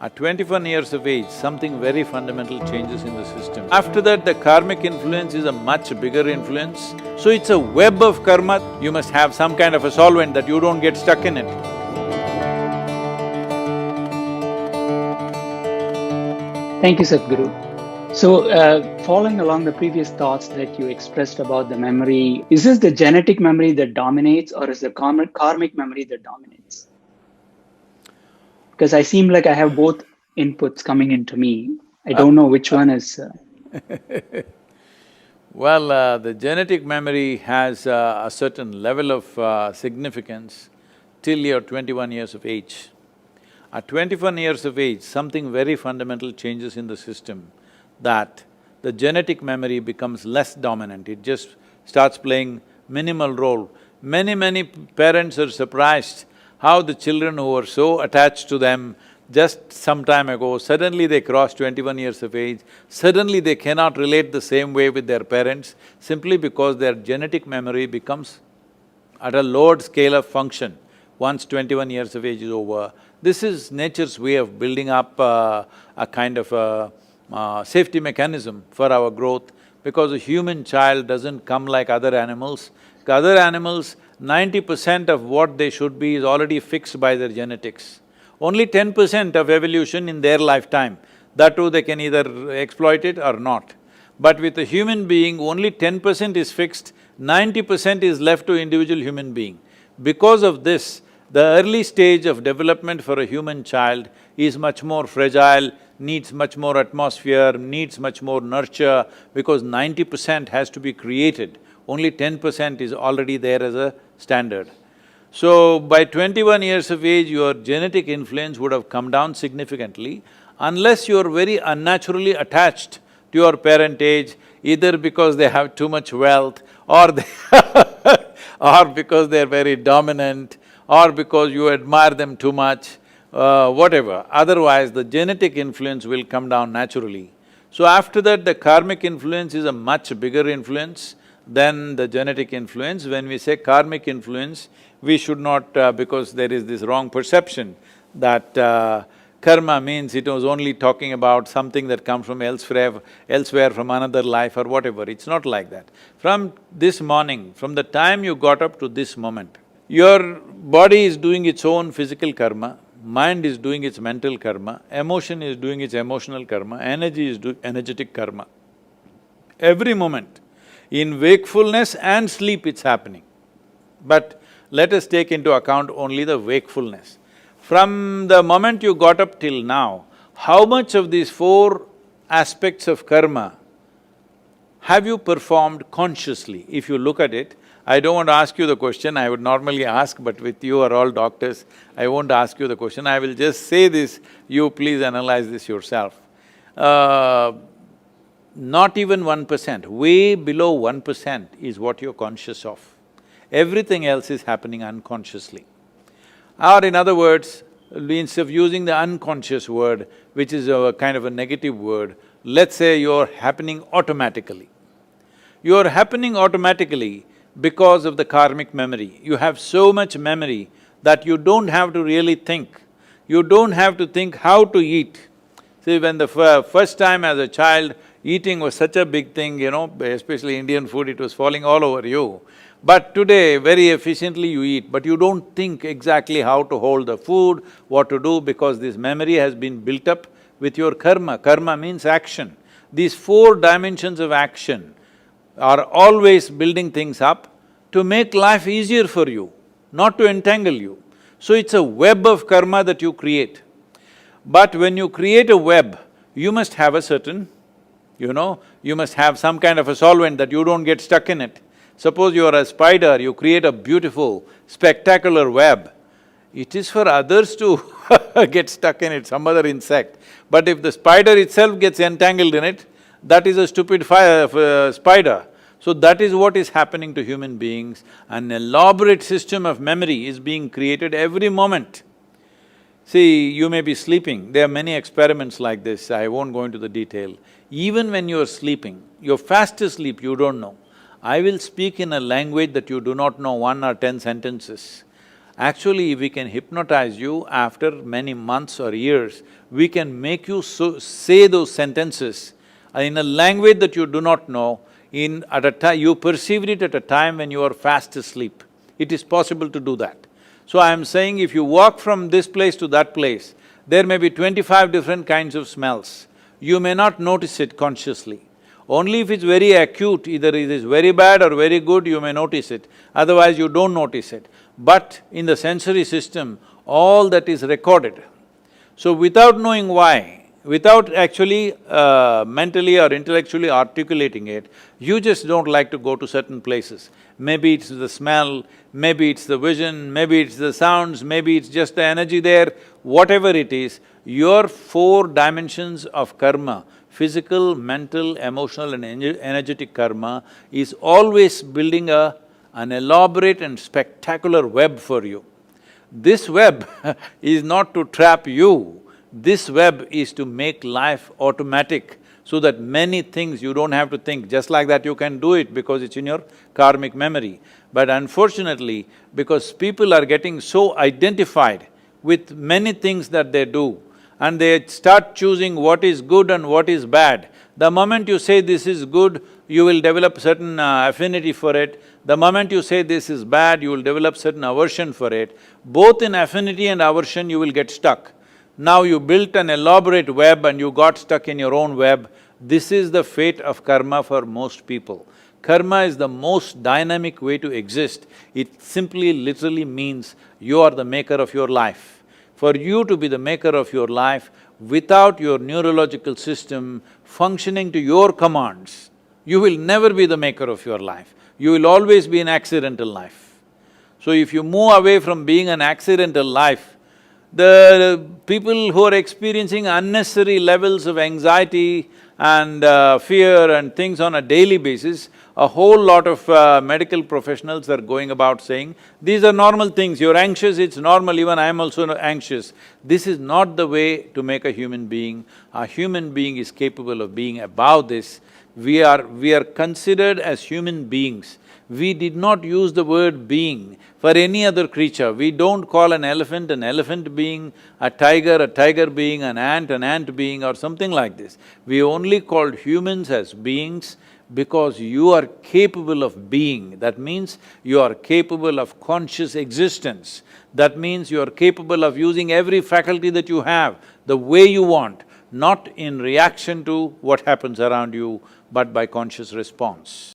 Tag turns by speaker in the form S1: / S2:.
S1: At 21 years of age, something very fundamental changes in the system. After that, the karmic influence is a much bigger influence. So it's a web of karma. You must have some kind of a solvent that you don't get stuck in it.
S2: Thank you, Sadhguru. So, following along the previous thoughts that you expressed about the memory, is this the genetic memory that dominates, or is the karmic memory that dominates? Because I seem like I have both inputs coming into me. I don't know which one is…
S1: Well, the genetic memory has a certain level of significance till you're 21 years of age. At 21 years of age, something very fundamental changes in the system, that the genetic memory becomes less dominant, it just starts playing minimal role. Many parents are surprised how the children who were so attached to them just some time ago, suddenly they cross 21 years of age, suddenly they cannot relate the same way with their parents simply because their genetic memory becomes at a lowered scale of function once 21 years of age is over. This is nature's way of building up a kind of a safety mechanism for our growth, because a human child doesn't come like other animals. Other animals, 90% of what they should be is already fixed by their genetics. Only 10% of evolution in their lifetime, that too they can either exploit it or not. But with a human being, only 10% is fixed, 90% is left to individual human being. Because of this, the early stage of development for a human child is much more fragile, needs much more atmosphere, needs much more nurture, because 90% has to be created, only 10% is already there as a standard. So, by 21 years of age, your genetic influence would have come down significantly, unless you're very unnaturally attached to your parentage, either because they have too much wealth, or or because they're very dominant, or because you admire them too much, whatever. Otherwise, the genetic influence will come down naturally. So after that, the karmic influence is a much bigger influence than the genetic influence. When we say karmic influence, we should not… because there is this wrong perception that karma means it was only talking about something that comes from elsewhere from another life or whatever. It's not like that. From this morning, from the time you got up to this moment, your body is doing its own physical karma, mind is doing its mental karma, emotion is doing its emotional karma, energy is doing energetic karma. Every moment, in wakefulness and sleep it's happening. But let us take into account only the wakefulness. From the moment you got up till now, how much of these four aspects of karma have you performed consciously? If you look at it, I don't want to ask you the question, I would normally ask, but with you are all doctors, I won't ask you the question, I will just say this, you please analyze this yourself. Not even 1%, way below 1% is what you're conscious of. Everything else is happening unconsciously. Or in other words, instead of using the unconscious word, which is a kind of a negative word, let's say you're happening automatically. You're happening automatically because of the karmic memory. You have so much memory that you don't have to really think. You don't have to think how to eat. See, when the first time as a child, eating was such a big thing, especially Indian food, it was falling all over you. But today, very efficiently you eat, but you don't think exactly how to hold the food, what to do, because this memory has been built up with your karma. Karma means action. These four dimensions of action are always building things up to make life easier for you, not to entangle you. So it's a web of karma that you create. But when you create a web, you must have a certain… you must have some kind of a solvent that you don't get stuck in it. Suppose you are a spider, you create a beautiful, spectacular web. It is for others to get stuck in it, some other insect. But if the spider itself gets entangled in it, that is a stupid spider. So that is what is happening to human beings. An elaborate system of memory is being created every moment. See, you may be sleeping, there are many experiments like this, I won't go into the detail. Even when you're sleeping, you're fast asleep, you don't know. I will speak in a language that you do not know 1 or 10 sentences. Actually, we can hypnotize you after many months or years. We can make you say those sentences in a language that you do not know, at a time… you perceived it at a time when you are fast asleep. It is possible to do that. So I am saying if you walk from this place to that place, there may be 25 different kinds of smells. You may not notice it consciously. Only if it's very acute, either it is very bad or very good, you may notice it, otherwise you don't notice it. But in the sensory system, all that is recorded. So without knowing why, without actually mentally or intellectually articulating it, you just don't like to go to certain places. Maybe it's the smell, maybe it's the vision, maybe it's the sounds, maybe it's just the energy there, whatever it is, your four dimensions of karma, physical, mental, emotional and energetic karma, is always building an elaborate and spectacular web for you. This web is not to trap you, this web is to make life automatic so that many things you don't have to think. Just like that you can do it because it's in your karmic memory. But unfortunately, because people are getting so identified with many things that they do, and they start choosing what is good and what is bad. The moment you say this is good, you will develop certain affinity for it. The moment you say this is bad, you will develop certain aversion for it. Both in affinity and aversion, you will get stuck. Now you built an elaborate web and you got stuck in your own web. This is the fate of karma for most people. Karma is the most dynamic way to exist. It simply literally means you are the maker of your life. For you to be the maker of your life, without your neurological system functioning to your commands, you will never be the maker of your life. You will always be an accidental life. So if you move away from being an accidental life, the people who are experiencing unnecessary levels of anxiety and fear and things on a daily basis, a whole lot of medical professionals are going about saying, these are normal things, you're anxious, it's normal, even I am also anxious. This is not the way to make a human being. A human being is capable of being above this. We are considered as human beings. We did not use the word being for any other creature. We don't call an elephant being, a tiger being, an ant being or something like this. We only called humans as beings because you are capable of being. That means you are capable of conscious existence. That means you are capable of using every faculty that you have the way you want, not in reaction to what happens around you, but by conscious response.